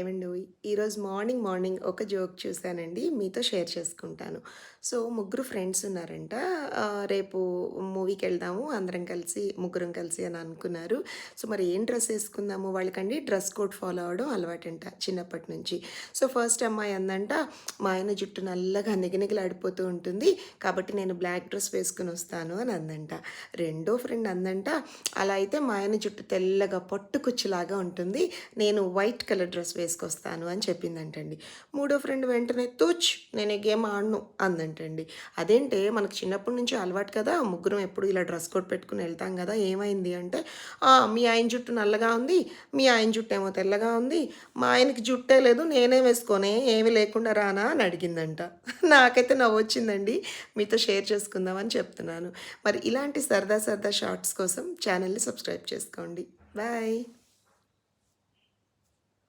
ఏవండోయ్! ఈరోజు మార్నింగ్ ఒక జోక్ చూసానండి. మీతో షేర్ చేసుకుంటాను. సో, ముగ్గురు ఫ్రెండ్స్ ఉన్నారంట. రేపు మూవీకెళ్దాము అందరం కలిసి, ముగ్గురం కలిసి అని అనుకున్నారు. సో, మరి ఏం డ్రెస్ ఏసుకుందాము? వాళ్ళకండి డ్రెస్ కోడ్ ఫాలో అవ్వడం అలవాటంట చిన్నప్పటి నుంచి. సో, ఫస్ట్ అమ్మాయి అందంట, మా ఆయన జుట్టు నల్లగా నిగనిగలాడిపోతూ ఉంటుంది. కాబట్టి నేను బ్లాక్ డ్రెస్ వేసుకొనొస్తాను అని అందంట. రెండో ఫ్రెండ్ అందంట, అలా అయితే మా ఆయన జుట్టు తెల్లగా పట్టుకుచ్చులాగా ఉంటుంది. నేను వైట్ కలర్ డ్రెస్ వేసుకొస్తాను అని చెప్పిందంటండి. మూడో ఫ్రెండ్ వెంటనే తూచ్ నేను ఈ గేమ్ ఆడను అందంటండి. అదేంటే మనకు చిన్నప్పటి నుంచి అలవాటు కదా, ముగ్గురం ఎప్పుడు ఇలా డ్రెస్ కోడ్ పెట్టుకుని వెళ్తాం కదా, ఏమైంది అంటే, మీ ఆయన జుట్టు నల్లగా ఉంది, మీ ఆయన జుట్టు ఏమో తెల్లగా ఉంది, మా ఆయనకి జుట్టే లేదు నేనే వేసుకొని ఏమి లేకుండా రానా అని అడిగిందంట. నాకైతే నవ్వొచ్చిందండి. మీతో షేర్ చేసుకుందామని చెప్తున్నాను. మరి ఇలాంటి సరదా సరదా షార్ట్స్ కోసం ఛానల్ని సబ్స్క్రైబ్ చేసుకోండి. బాయ్.